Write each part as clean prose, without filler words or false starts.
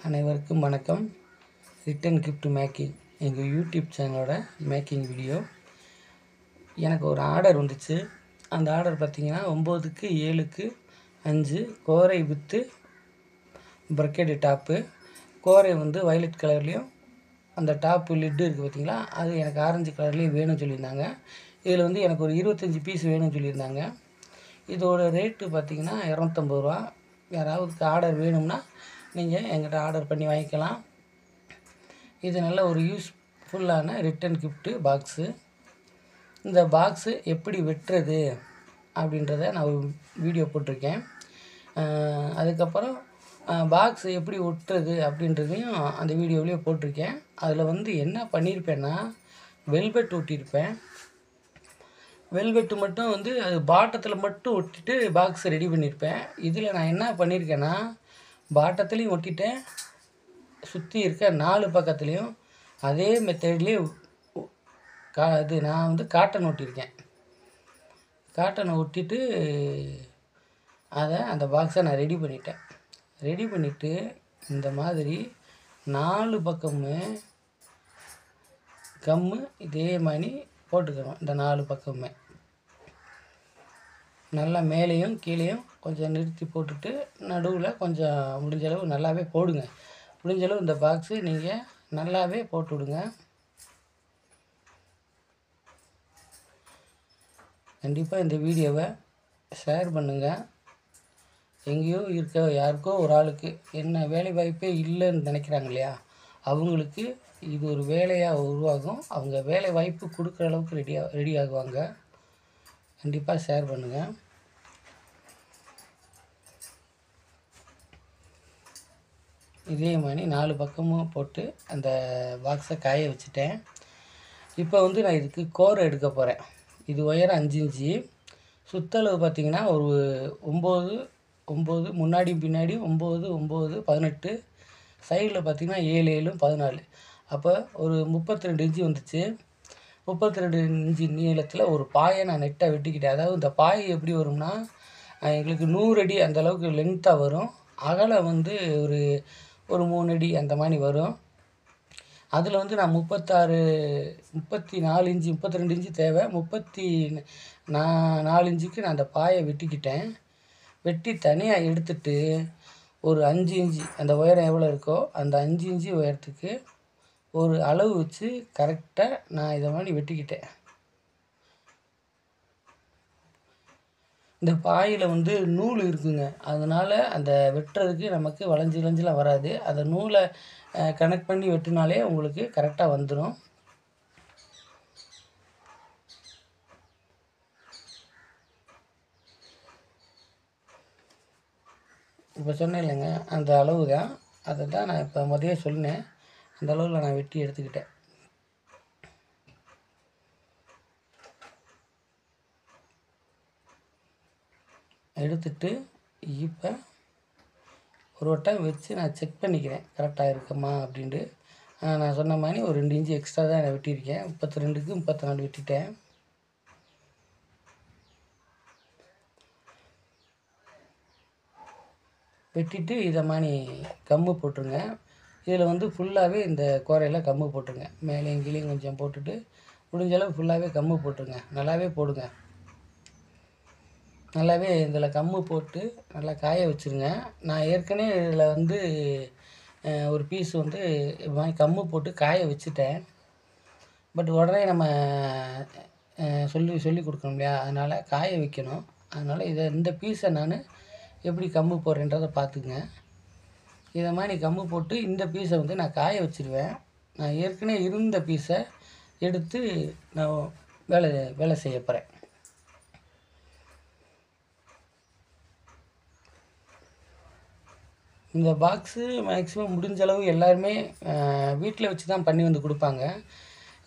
அனைவருக்கும் வணக்கம். Return gift making எங்கள் யூடியூப் சேனலோட மேக்கிங் வீடியோ. எனக்கு ஒரு ஆர்டர் வந்துச்சு. அந்த ஆர்டர் பார்த்திங்கன்னா 9க்கு 7க்கு 5 கோரை வித்து ப்ரக்கெட்டு டாப்பு. கோரை வந்து வயலட் கலர்லேயும், அந்த டாப்பு லிட்டு இருக்குது பார்த்திங்களா, அது எனக்கு ஆரஞ்சு கலர்லேயும் வேணும்னு சொல்லியிருந்தாங்க. இதில் வந்து எனக்கு ஒரு 25 பீஸ் வேணும்னு சொல்லியிருந்தாங்க. இதோட ரேட்டு பார்த்திங்கன்னா 250 ரூபா. யாராவது ஆர்டர் வேணும்னா நீங்கள் எங்கிட்ட ஆர்டர் பண்ணி வாங்கிக்கலாம். இது நல்ல ஒரு யூஸ்ஃபுல்லான ரிட்டன் கிஃப்ட்டு பாக்ஸு. இந்த பாக்ஸு எப்படி வெட்டுறது அப்படின்றத நான் ஒரு வீடியோ போட்டிருக்கேன். அதுக்கப்புறம் பாக்ஸு எப்படி ஒட்டுறது அப்படின்றதையும் அந்த வீடியோவிலேயே போட்டிருக்கேன். அதில் வந்து என்ன பண்ணியிருப்பேன்னா, வெல்வெட் ஒட்டியிருப்பேன். வெல்வெட்டு மட்டும் வந்து அது பாட்டத்தில் மட்டும் ஒட்டிட்டு பாக்ஸை ரெடி பண்ணியிருப்பேன். இதில் நான் என்ன பண்ணியிருக்கேன்னா, பாட்டத்துலேயும் ஒட்டிட்டேன், சுற்றி இருக்க 4 பக்கத்துலேயும் அதே மெத்தட்லேயே இது நான் வந்து காட்டன் ஒட்டியிருக்கேன். காட்டனை ஒட்டிட்டு அந்த பாக்ஸை நான் ரெடி பண்ணிட்டேன். ரெடி பண்ணிவிட்டு இந்த மாதிரி 4 பக்கமுமே கம்மு இதே மாதிரி போட்டுக்கணும். இந்த 4 பக்கமுமே நல்லா மேலேயும் கீழேயும் கொஞ்சம் நிறுத்தி போட்டுட்டு நடுவில் கொஞ்சம் முடிஞ்சளவு நல்லாவே போடுங்க. முடிஞ்சளவு இந்த பாக்ஸு நீங்கள் நல்லாவே போட்டு விடுங்க. கண்டிப்பாக இந்த வீடியோவை ஷேர் பண்ணுங்கள். எங்கேயோ இருக்க யாருக்கோ ஒரு ஆளுக்கு என்ன வேலை வாய்ப்பே இல்லைன்னு நினைக்கிறாங்க இல்லையா, அவங்களுக்கு இது ஒரு வேலையாக உருவாகும். அவங்க வேலை வாய்ப்பு கொடுக்குற அளவுக்கு ரெடி ஆகுவாங்க. கண்டிப்பாக ஷேர் பண்ணுங்கள். இதே மாதிரி 4 பக்கமும் போட்டு அந்த பாக்ஸை காய வச்சுட்டேன். இப்போ வந்து நான் இதுக்கு கோரை எடுக்க போகிறேன். இது உயரம் 5 இன்ச்சு. சுற்றளவு பார்த்திங்கன்னா ஒரு 9 முன்னாடி பின்னாடி 9 9 18, சைடில் பார்த்திங்கன்னா 7 7 14. அப்போ ஒரு 32 இன்ச்சு வந்துச்சு. 32 இன்ச்சு நீளத்தில் ஒரு பாயை நான் நெட்டாக வெட்டிக்கிட்டேன். அதாவது இந்த பாய் எப்படி வரும்னா, எங்களுக்கு 100 அடி அந்தளவுக்கு லென்த்தாக வரும். அகலம் வந்து ஒரு 3 அடி அந்த மாதிரி வரும். அதில் வந்து நான் 34 இன்ச்சு 32 இன்ச்சு தேவை. 34 இன்ச்சுக்கு நான் அந்த பாயை வெட்டிக்கிட்டேன். வெட்டி தனியாக எடுத்துட்டு ஒரு 5 இன்ச்சு அந்த உயரம் எவ்வளோ இருக்கோ அந்த 5 இன்ச்சு உயரத்துக்கு ஒரு அளவு வச்சு கரெக்டாக நான் இதை மாதிரி வெட்டிக்கிட்டேன். இந்த பாயில் வந்து நூல் இருக்குங்க, அதனால் அந்த வெட்டுறதுக்கு நமக்கு வளைஞ்செலாம் வராது. அந்த நூலை கனெக்ட் பண்ணி வெட்டினாலே உங்களுக்கு கரெக்டாக வந்துடும். இப்போ சொன்னேன் இல்லைங்க, அந்த அளவு தான். அதை தான் நான் இப்போ முதலே சொன்னேன். அந்த அளவில் நான் வெட்டி எடுத்துக்கிட்டேன். எடுத்துட்டு இப்போ ஒரு வட்டம் வச்சு நான் செக் பண்ணிக்கிறேன் கரெக்டாக இருக்குமா அப்படின்ட்டு. நான் சொன்ன மாதிரி ஒரு 2 இன்ச்சு எக்ஸ்ட்ரா தான் நான் வெட்டியிருக்கேன். 32க்கு 34 வெட்டிட்டேன். வெட்டிட்டு இதை மாதிரி கம்மு போட்டுருங்க. இதில் வந்து ஃபுல்லாகவே இந்த கோரையில் கம்மு போட்டுருங்க. மேலேயும் கீழேயும் கொஞ்சம் போட்டுட்டு முடிஞ்சளவு ஃபுல்லாகவே கம்மு போட்டுருங்க. நல்லாவே போடுங்க. நல்லாவே இதில் கம்மு போட்டு நல்லா காய வச்சுருங்க. நான் ஏற்கனவே இதில் வந்து ஒரு பீஸ் வந்து இது மாதிரி கம்மு போட்டு காய வச்சுட்டேன். பட் உடனே நம்ம சொல்லி கொடுக்கணும் இல்லையா, அதனால் காய வைக்கணும். அதனால் இந்த பீஸை நான் எப்படி கம்மு போடுறேன்றதை பார்த்துக்குங்க. இதை மாதிரி கம்மு போட்டு இந்த பீஸை வந்து நான் காய வச்சுருவேன். நான் ஏற்கனவே இருந்த பீஸை எடுத்து நான் வேலை செய்ய போகிறேன். இந்த பாக்ஸு மேக்ஸிமம் முடிஞ்சளவு எல்லாருமே வீட்டில் வச்சு தான் பண்ணி வந்து கொடுப்பாங்க.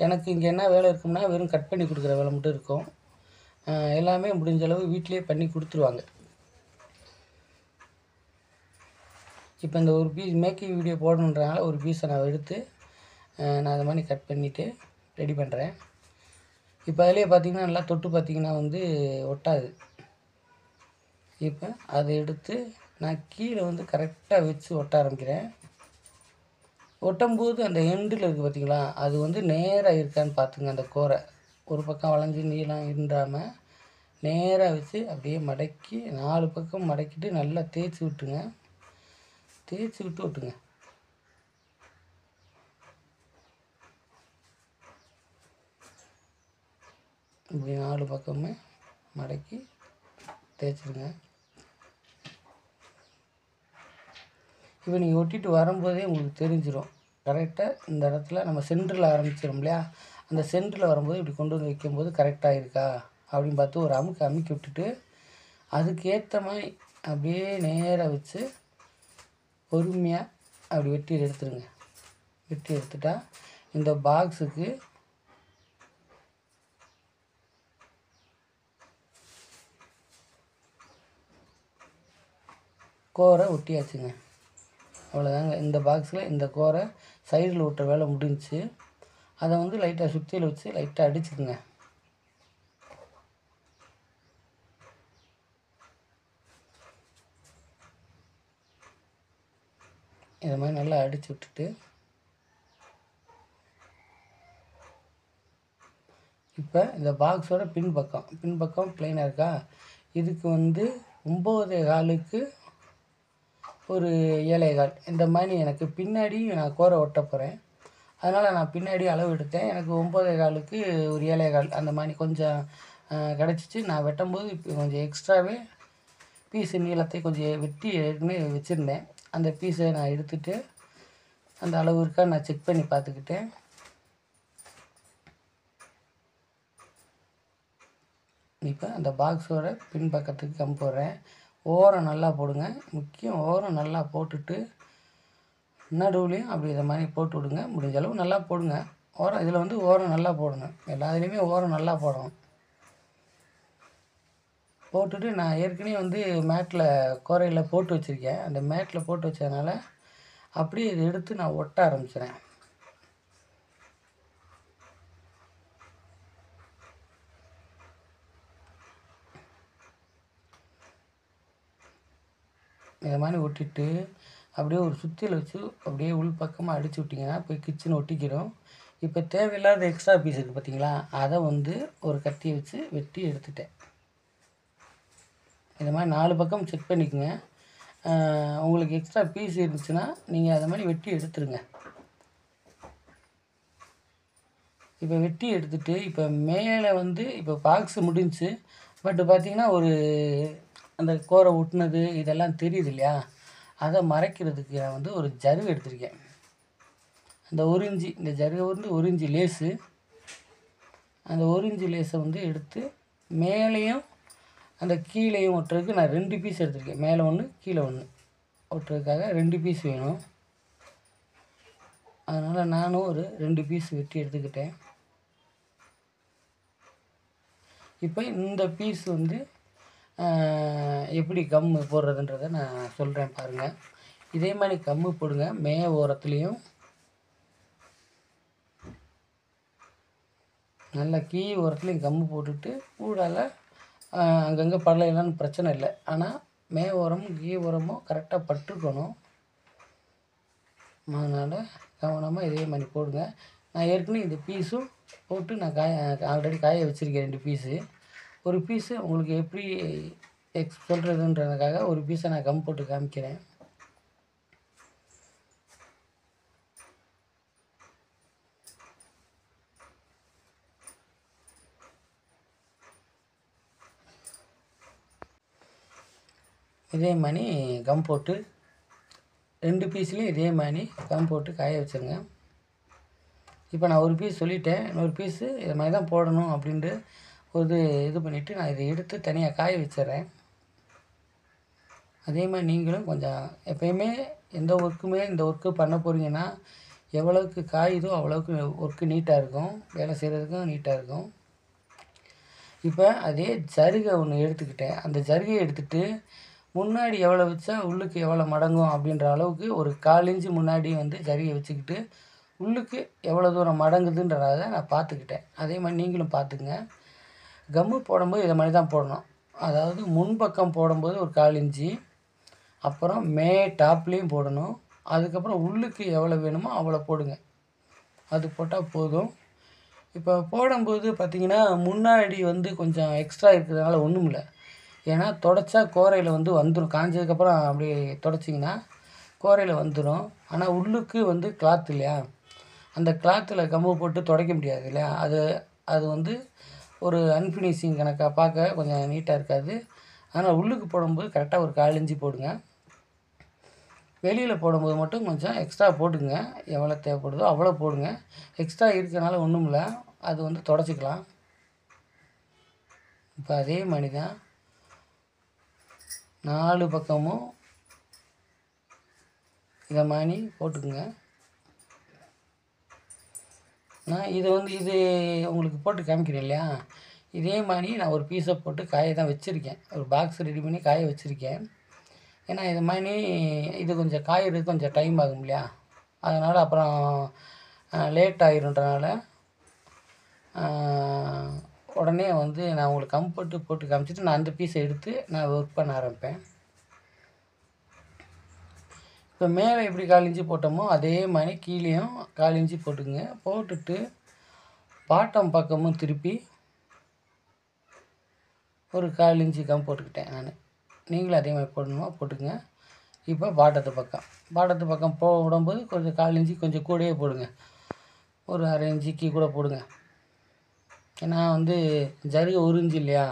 எனக்கு இங்கே என்ன வேலை இருக்கும்னா, வெறும் கட் பண்ணி கொடுக்குற வேலை மட்டும் இருக்கும். எல்லாமே முடிஞ்சளவு வீட்டிலே பண்ணி கொடுத்துருவாங்க. இப்போ இந்த ஒரு பீஸ் மேக்கிங் வீடியோ போடணுன்றனால ஒரு பீஸை நான் எடுத்து நான் அதை மாதிரி கட் பண்ணிவிட்டு ரெடி பண்ணுறேன். இப்போ அதிலே பார்த்திங்கன்னா நல்லா தொட்டு பார்த்திங்கன்னா வந்து ஒட்டாது. இப்போ அதை எடுத்து நான் கீழே வந்து கரெக்டாக வச்சு ஒட்ட ஆரம்பிக்கிறேன். ஒட்டும்போது அந்த எண்டில் இருக்குது பார்த்தீங்களா, அது வந்து நேராக இருக்கான்னு பார்த்துங்க. அந்த கோரை ஒரு பக்கம் வளைஞ்சி நீளம் இருந்தாமல் நேராக வச்சு அப்படியே மடக்கி 4 பக்கம் மடக்கிட்டு நல்லா தேய்ச்சி விட்டுங்க. தேய்ச்சி விட்டு விட்டுங்க. இப்படி 4 பக்கமே மடக்கி தேய்ச்சிருங்க. இப்போ நீங்கள் ஒட்டிட்டு வரும்போதே உங்களுக்கு தெரிஞ்சிடும். கரெக்டாக இந்த இடத்துல நம்ம சென்டரில் ஆரம்பிச்சிடும் இல்லையா, அந்த சென்டரில் வரும்போது இப்படி கொண்டு வந்து வைக்கும்போது கரெக்டாக இருக்கா அப்படின்னு பார்த்து ஒரு அமுக்கி விட்டுட்டு அதுக்கேற்ற மாதிரி அப்படியே நேராக வச்சு பொறுமையாக அப்படி வெட்டி எடுத்துருங்க. வெட்டி எடுத்துட்டா இந்த பாக்ஸுக்கு கோரை ஒட்டியாச்சுங்க. அவ்வளோதாங்க. இந்த பாக்ஸில் இந்த கோரை சைடில் விட்ட வேலை முடிஞ்சிச்சு. அதை வந்து லைட்டாக சுத்தியில் வச்சு லைட்டாக அடிச்சுக்குங்க. இதை மாதிரி நல்லா அடித்து விட்டுட்டு இப்போ இந்த பாக்ஸோட பின்பக்கம் ப்ளைனாக இருக்கா, இதுக்கு வந்து 9.25க்கு ஒரு 7.25 இந்த மாதிரி எனக்கு பின்னாடி நான் கோரை ஒட்ட போகிறேன். அதனால் நான் பின்னாடி அளவு எடுத்தேன். எனக்கு 9.25க்கு ஒரு 7.25 அந்த மாதிரி கொஞ்சம் கிடச்சிச்சு. நான் வெட்டும்போது இப்போ கொஞ்சம் எக்ஸ்ட்ராவே பீஸு நீளத்தை கொஞ்சம் வெட்டி ஏற்கனவே வச்சுருந்தேன். அந்த பீஸை நான் எடுத்துகிட்டு அந்த அளவு இருக்கா நான் செக் பண்ணி பார்த்துக்கிட்டேன். இப்போ அந்த பாக்ஸோட பின்பக்கத்துக்கு கம் போடுறேன். ஓரம் நல்லா போடுங்க. முக்கியம் ஓரம் நல்லா போட்டுட்டு நடுவுலையும் அப்படி இதை மாதிரி போட்டு விடுங்க. முடிஞ்ச அளவு நல்லா போடுங்க. ஓரம் இதில் வந்து ஓரம் நல்லா போடணும். எல்லா இதுலேயுமே ஓரம் நல்லா போடணும். போட்டுட்டு நான் ஏற்கனவே வந்து மேட்டில் கோரையில் போட்டு வச்சுருக்கேன். அந்த மேட்டில் போட்டு வச்சதுனால அப்படியே இதை எடுத்து நான் ஒட்ட ஆரம்பிச்சிடுறேன். இதை மாதிரி ஒட்டிட்டு அப்படியே ஒரு சுத்தியில் வச்சு அப்படியே உள் பக்கமாக அடித்து விட்டிங்கன்னா போய் கிச்சன் ஒட்டிக்கிறோம். இப்போ தேவையில்லாத எக்ஸ்ட்ரா பீஸ் இருக்குது பார்த்தீங்களா, அதை வந்து ஒரு கத்தியை வச்சு வெட்டி எடுத்துட்டேன். இது மாதிரி 4 பக்கம் செக் பண்ணிக்கோங்க. உங்களுக்கு எக்ஸ்ட்ரா பீஸ் இருந்துச்சுன்னா நீங்கள் அதை மாதிரி வெட்டி எடுத்துருங்க. இப்போ வெட்டி எடுத்துகிட்டு இப்போ மேலே வந்து இப்போ பாக்ஸு முடிஞ்சிச்சு. பட்டு பார்த்திங்கன்னா ஒரு அந்த கோரை ஒட்டினது இதெல்லாம் தெரியுது இல்லையா, அதை மறைக்கிறதுக்கு நான் வந்து ஒரு ஜருகு எடுத்திருக்கேன். அந்த 1 இன்ச்சு இந்த ஜருகை வந்து 1 இன்ச்சு லேஸு. அந்த 1 இன்ச்சு லேஸை வந்து எடுத்து மேலேயும் அந்த கீழேயும் ஒட்டுறதுக்கு நான் 2 பீஸ் எடுத்திருக்கேன். மேலே 1 கீழே 1 ஒட்டுறதுக்காக 2 பீஸ் வேணும். அதனால் நானும் ஒரு 2 பீஸ் வெட்டி எடுத்துக்கிட்டேன். இப்போ இந்த பீஸ் வந்து எப்படி கம்மு போடுறதுன்றதை நான் சொல்கிறேன் பாருங்கள். இதே மாதிரி கம்மு போடுங்க. ஓரத்துலேயும் நல்லா ஓரத்துலேயும் கம்மு போட்டுட்டு ஊடால அங்கங்கே படலைன்னு பிரச்சனை இல்லை. ஆனால் ஓரமும் ஓரமும் கரெக்டாக பட்டுருக்கணும். அதனால் கவனமாக இதே மாதிரி போடுங்க. நான் ஏற்கனவே இந்த பீஸும் போட்டு நான் ஆல்ரெடி காய வச்சுருக்கேன் 2 பீஸு. ஒரு பீஸு உங்களுக்கு எப்படி சொல்கிறதுன்றதுக்காக ஒரு பீஸை நான் கம் போட்டு காமிக்கிறேன். இதே மாதிரி கம் போட்டு 2 பீஸ்லேயும் இதே மாதிரி கம் போட்டு காய வச்சுருங்க. இப்போ நான் ஒரு பீஸ் சொல்லிட்டேன். இன்னொரு பீஸு இது மாதிரி தான் போடணும் அப்படின்ட்டு ஒரு இது பண்ணிவிட்டு நான் இதை எடுத்து தனியாக காய வச்சிட்றேன். அதே மாதிரி நீங்களும் கொஞ்சம் எப்போயுமே எந்த ஒர்க்குமே இந்த ஒர்க்கு பண்ண போகிறீங்கன்னா எவ்வளோக்கு காயுதோ அவ்வளோக்கு ஒர்க்கு நீட்டாக இருக்கும். வேலை செய்கிறதுக்கும் நீட்டாக இருக்கும். இப்போ அதே ஜருகை ஒன்று எடுத்துக்கிட்டேன். அந்த ஜருகையை எடுத்துகிட்டு முன்னாடி எவ்வளோ வச்சா உள்ளுக்கு எவ்வளோ மடங்கும் அப்படின்ற அளவுக்கு ஒரு 1/4 இன்ச்சு முன்னாடி வந்து ஜருகையை வச்சுக்கிட்டு உள்ளுக்கு எவ்வளோ தூரம் மடங்குதுன்றதை நான் பார்த்துக்கிட்டேன். அதே மாதிரி நீங்களும் பார்த்துக்குங்க. கம்மு போடும்போது இதை மாதிரி தான் போடணும். அதாவது முன்பக்கம் போடும்போது ஒரு 1/4 இன்ச்சு, அப்புறம் டாப்லேயும் போடணும், அதுக்கப்புறம் உள்ளுக்கு எவ்வளோ வேணுமோ அவ்வளோ போடுங்க. அது போட்டால் போதும். இப்போ போடும்போது பார்த்திங்கன்னா முன்னாடி வந்து கொஞ்சம் எக்ஸ்ட்ரா இருக்கிறதுனால ஒன்றும் இல்லை. ஏன்னா தொடச்சா கோரையில் வந்து வந்துடும். காஞ்சதுக்கப்புறம் அப்படியே தொடச்சிங்கன்னா கோரையில் வந்துடும். ஆனால் உள்ளுக்கு வந்து கிளாத் இல்லையா, அந்த கிளாத்தில் கம்பு போட்டு துடைக்க முடியாது இல்லையா, அது அது வந்து ஒரு அன்ஃபினிஷிங் கணக்காக பார்க்க கொஞ்சம் நீட்டாக இருக்காது. அதனால் உள்ளுக்கு போடும்போது கரெக்டாக ஒரு 1/4 இன்ச்சு போடுங்க. வெளியில் போடும்போது மட்டும் கொஞ்சம் எக்ஸ்ட்ரா போட்டுங்க. எவ்வளோ தேவைப்படுதோ அவ்வளோ போடுங்க. எக்ஸ்ட்ரா இருக்கிறனால ஒன்றும் இல்லை, அது வந்து தொடச்சிக்கலாம். இப்போ அதே மாதிரி தான் 4 பக்கமும் இதை மாதிரி போட்டுக்குங்க. நான் இது உங்களுக்கு போட்டு காமிக்கிறேன் இல்லையா, இதே மாதிரி நான் ஒரு பீஸை போட்டு காய தான் வச்சுருக்கேன். ஒரு பாக்ஸ் ரெடி பண்ணி காய வச்சுருக்கேன். ஏன்னா இது மாதிரி இது கொஞ்சம் காயறதுக்கு கொஞ்சம் டைம் ஆகும் இல்லையா, அதனால் அப்புறம் லேட் ஆகிருன்றனால உடனே வந்து நான் உங்களுக்கு கம்ஃபர்ட்டு போட்டு காமிச்சிட்டு நான் அந்த பீஸை எடுத்து நான் ஒர்க் பண்ண ஆரம்பிப்பேன். இப்போ மேலே எப்படி 1/4 இன்ச்சு போட்டோமோ அதே மாதிரி கீழேயும் 1/4 இன்ச்சு போட்டுக்குங்க. போட்டுட்டு பாட்டம் பக்கமும் திருப்பி ஒரு 1/4 இன்ச்சு கம் போட்டுக்கிட்டேன் நான். நீங்களும் அதே மாதிரி போடணுமா போட்டுக்குங்க. இப்போ பாட்டத்து பக்கம் போடும்போது கொஞ்சம் 1/4 இன்ச்சு கொஞ்சம் கூடயே போடுங்க. ஒரு 1/2 இன்ச்சுக்கு கூட போடுங்க. ஏன்னா வந்து ஜருகை 1 இன்ச்சு இல்லையா,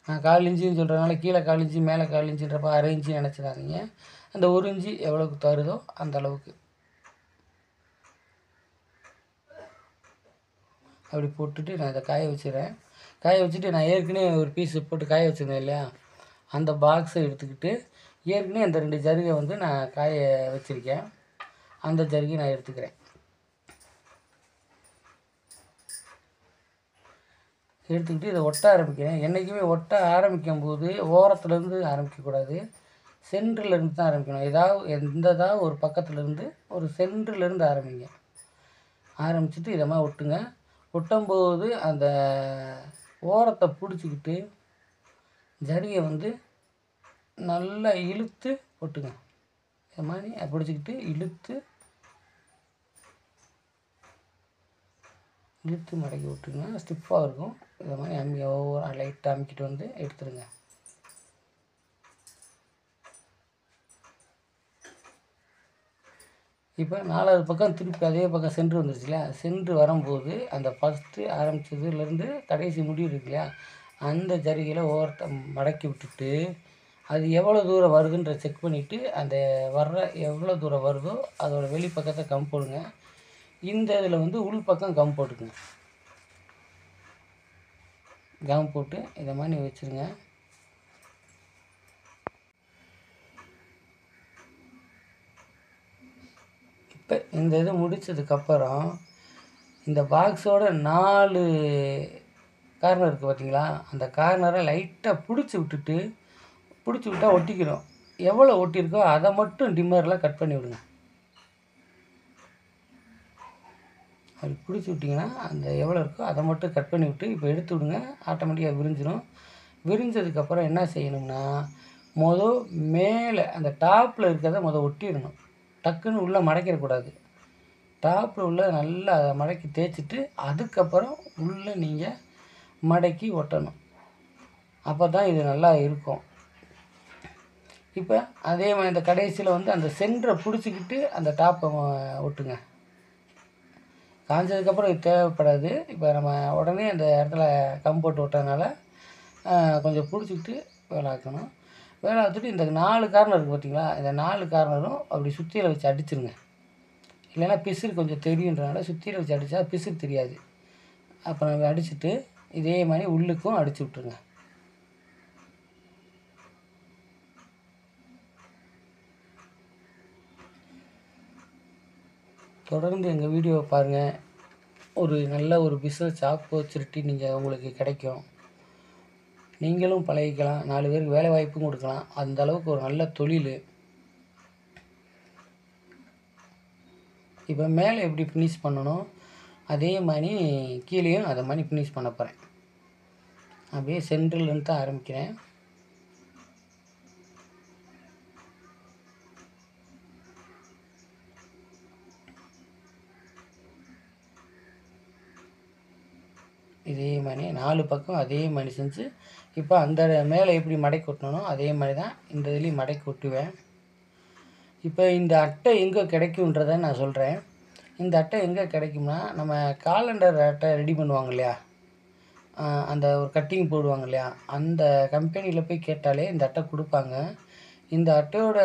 நான் 1/4 இன்ச்சுன்னு சொல்கிறதுனால கீழே 1/4 இன்ச்சு மேலே 1/4 இன்ச்சுன்றப்ப 1/2 இன்ச்சு நினச்சிடாதீங்க. அந்த 1 இன்ச்சு எவ்வளோக்கு தருதோ அந்த அளவுக்கு அப்படி போட்டுட்டு நான் இதை காய வச்சுக்கிறேன். காய வச்சுட்டு நான் ஏற்கனவே ஒரு பீஸு போட்டு காய வச்சுருந்தேன் இல்லையா, அந்த பாக்ஸை எடுத்துக்கிட்டு ஏற்கனவே அந்த 2 ஜருகை வந்து நான் காய வச்சுருக்கேன், அந்த ஜருகை நான் எடுத்துக்கிறேன். எடுத்துக்கிட்டு இதை ஒட்ட ஆரம்பிக்கிறேன். என்றைக்குமே ஒட்ட ஆரம்பிக்கும் போது ஓரத்துலேருந்து ஆரம்பிக்கக்கூடாது, சென்டர்லேருந்து தான் ஆரம்பிக்கணும். எந்ததாவது ஒரு பக்கத்துலேருந்து ஒரு சென்டர்லேருந்து ஆரம்பிங்க. ஆரம்பிச்சுட்டு இதை மாதிரி ஒட்டுங்க. ஒட்டும்போது அந்த ஓரத்தை பிடிச்சிக்கிட்டு ஜரிகை வந்து நல்லா இழுத்து ஒட்டுங்க. இது மாதிரி பிடிச்சிக்கிட்டு இழுத்து மடக்கி விட்டுருங்க. ஸ்டிஃபாக இருக்கும். இதை மாதிரி ஒவ்வொரு லைட்டாக அமுக்கிட்டு வந்து எடுத்துருங்க. இப்போ 4வது பக்கம் திருப்பி அதே பக்கம் சென்ட்ரு வந்துருச்சு இல்லையா, சென்ட்ரு வரும்போது அந்த ஃபஸ்ட்டு ஆரம்பித்ததுலேருந்து கடைசி முடிவு இருக்கு இல்லையா, அந்த ஜரிகையில் ஓரத்தை மடக்கி விட்டுட்டு அது எவ்வளோ தூரம் வருதுன்ற செக் பண்ணிவிட்டு அந்த எவ்வளோ தூரம் வருதோ அதோடய வெளிப்பக்கத்தை கம் போடுங்க. இந்த இதில் வந்து உள் பக்கம் கம் போட்டுக்குங்க. கம் போட்டு இதை மாதிரி வச்சுருங்க. இப்போ இந்த இது முடித்ததுக்கப்புறம் இந்த பாக்ஸோட 4 கார்னர் இருக்குது பார்த்தீங்களா, அந்த கார்னரை லைட்டாக பிடிச்சி விட்டால் ஒட்டிக்கிறோம். எவ்வளோ ஒட்டியிருக்கோ அதை மட்டும் டிம்மரில் கட் பண்ணி விடுங்க. அப்படி பிடிச்சி விட்டிங்கன்னா அந்த எவ்வளோ இருக்கோ அதை மட்டும் கட் பண்ணி விட்டு இப்போ எடுத்து விடுங்க. ஆட்டோமேட்டிக்காக விரிஞ்சிடும். விரிஞ்சதுக்கப்புறம் என்ன செய்யணும்னா, மேலே அந்த டாப்பில் இருக்கிறத ஒட்டிடணும். டக்குன்னு உள்ளே மடக்கிடக்கூடாது. டாப்பில் உள்ள நல்லா மடக்கி தேய்ச்சிட்டு அதுக்கப்புறம் உள்ளே நீங்கள் மடக்கி ஒட்டணும். அப்போ தான் இது நல்லா இருக்கும். இப்போ அதே மாதிரி இந்த கடைசியில் வந்து அந்த சென்டரை பிடிச்சிக்கிட்டு அந்த டாப்பை ஒட்டுங்க. காஞ்சதுக்கப்புறம் இது தேவைப்படாது. இப்போ நம்ம உடனே அந்த இடத்துல கம் போட்டு விட்டதுனால கொஞ்சம் பிடிச்சிக்கிட்டு வேலை ஆக்கணும். வேலை ஆக்கிட்டு இந்த 4 கார்னர் இருக்குது பார்த்தீங்களா, இந்த 4 கார்னரும் அப்படி சுத்தியில் வச்சு அடிச்சிருங்க. இல்லைன்னா பிசுறு கொஞ்சம் தெரியுன்றனால சுத்தியில் வச்சு அடித்தா பிசுறு தெரியாது. அப்புறம் அடிச்சுட்டு இதே மாதிரி உள்ளுக்கும் அடிச்சு விட்ருங்க. தொடர்ந்து எங்கள் வீடியோவை பாருங்கள். நல்ல ஒரு பிஸ்னஸ் ஆப்பர்ச்சுனிட்டி உங்களுக்கு கிடைக்கும். நீங்களும் பழகிக்கலாம், 4 பேருக்கு வேலை வாய்ப்பும் கொடுக்கலாம். அந்த அளவுக்கு ஒரு நல்ல தொழில். இப்போ மேலே எப்படி ஃபினிஷ் பண்ணணும் அதே மாதிரி கீழேயும் அதை மாதிரி ஃபினிஷ் பண்ண போகிறேன். அப்படியே சென்ட்ரல்லேருந்து தான் ஆரம்பிக்கிறேன். இதே மாதிரி 4 பக்கம் அதே மாதிரி செஞ்சு இப்போ அந்த மேலே எப்படி மடக்கி ஒட்டணும் அதே மாதிரி தான் இந்த இதுலேயும் மடக்கி ஒட்டுவேன். இப்போ இந்த அட்டை எங்கே கிடைக்குன்றதை நான் சொல்கிறேன். இந்த அட்டை எங்கே கிடைக்கும்னா, நம்ம காலண்டர் அட்டை ரெடி பண்ணுவாங்க இல்லையா, அந்த ஒரு கட்டிங் போடுவாங்க இல்லையா, அந்த கம்பெனியில் போய் கேட்டாலே இந்த அட்டை கொடுப்பாங்க. இந்த அட்டையோட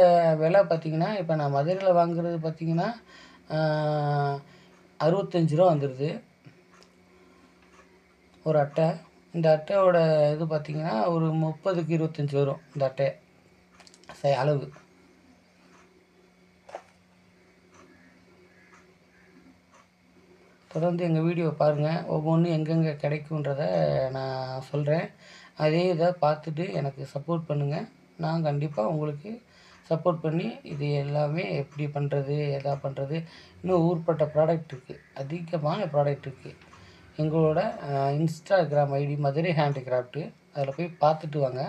விலை பார்த்திங்கன்னா, இப்போ நான் மதுரையில் வாங்குறது பார்த்திங்கன்னா 65 ரூபா வந்துடுது ஒரு அட்டை. இந்த அட்டையோட இது பார்த்திங்கன்னா ஒரு 30க்கு 25 வரும் இந்த அட்டை அளவு. தொடர்ந்து எங்கள் வீடியோ பாருங்கள். ஒவ்வொன்றும் எங்கெங்கே கிடைக்குன்றதை நான் சொல்கிறேன். அதே இதை பார்த்துட்டு எனக்கு சப்போர்ட் பண்ணுங்கள். நான் கண்டிப்பாக உங்களுக்கு சப்போர்ட் பண்ணி இது எல்லாமே எப்படி பண்ணுறது, எதா பண்ணுறது, இன்னும் ஊர்பட்ட ப்ராடக்ட் இருக்குது, அதிகமான ப்ராடக்ட் இருக்குது. எங்களோட இன்ஸ்டாகிராம் ஐடி மதுரை ஹேண்டிகிராஃப்ட்டு, அதில் போய் பார்த்துட்டு வாங்க.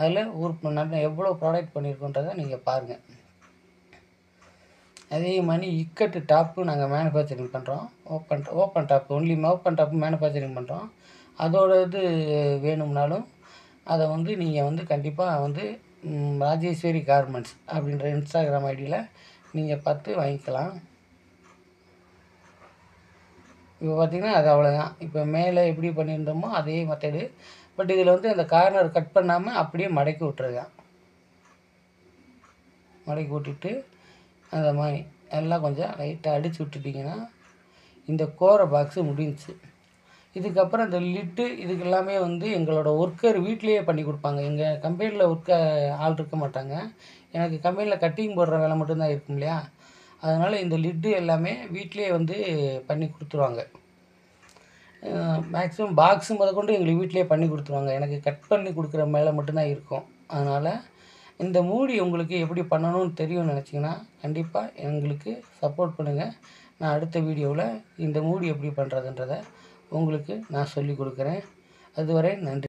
அதில் நல்ல எவ்வளோ ப்ராடக்ட் பண்ணியிருக்கோன்றதை நீங்கள் பாருங்கள். அதே மாதிரி இக்கட்டு டாப்பு நாங்கள் மேனுஃபேக்சரிங் பண்ணுறோம். Open top open top manufacturing பண்ணுறோம். அதோட இது வேணும்னாலும் அதை நீங்கள் கண்டிப்பாக ராஜேஸ்வரி கார்மெண்ட்ஸ் அப்படின்ற இன்ஸ்டாகிராம் ஐடியில் நீங்கள் பார்த்து வாங்கிக்கலாம். இப்போ பார்த்திங்கன்னா அது அவ்வளோதான். இப்போ மேலே எப்படி பண்ணியிருந்தோமோ அதே மெத்தடு. பட் இதில் அந்த கார்னர் கட் பண்ணாமல் அப்படியே மடக்கி விட்டுருதான். மடக்கி விட்டுட்டு அந்த மாதிரி எல்லாம் கொஞ்சம் லைட்டாக அடித்து விட்டுட்டிங்கன்னா இந்த கோரை பாக்ஸு முடிஞ்சிச்சு. இதுக்கப்புறம் இந்த லிட்டு இதுக்கு எல்லாமே எங்களோட ஒர்க்கர் வீட்லேயே பண்ணி கொடுப்பாங்க. எங்கள் கம்பெனியில் ஆள் இருக்க மாட்டாங்க. எனக்கு கம்பெனியில் கட்டிங் போடுற வேலை மட்டும்தான் இருக்கும் இல்லையா, அதனால் இந்த லிட்டு எல்லாமே வீட்லேயே பண்ணி கொடுத்துருவாங்க. மேக்ஸிமம் பாக்ஸு முதற்கொண்டு எங்களுக்கு வீட்லேயே பண்ணி கொடுத்துருவாங்க. எனக்கு கட் பண்ணி கொடுக்குற வேலை மட்டும்தான் இருக்கும். அதனால் இந்த மூடி உங்களுக்கு எப்படி பண்ணணும்னு தெரியும்னு நினச்சிங்கன்னா கண்டிப்பாக எங்களுக்கு சப்போர்ட் பண்ணுங்கள். நான் அடுத்த வீடியோவில் இந்த மூடி எப்படி பண்ணுறதுன்றதை உங்களுக்கு நான் சொல்லிக் கொடுக்குறேன். அதுவரை நன்றி.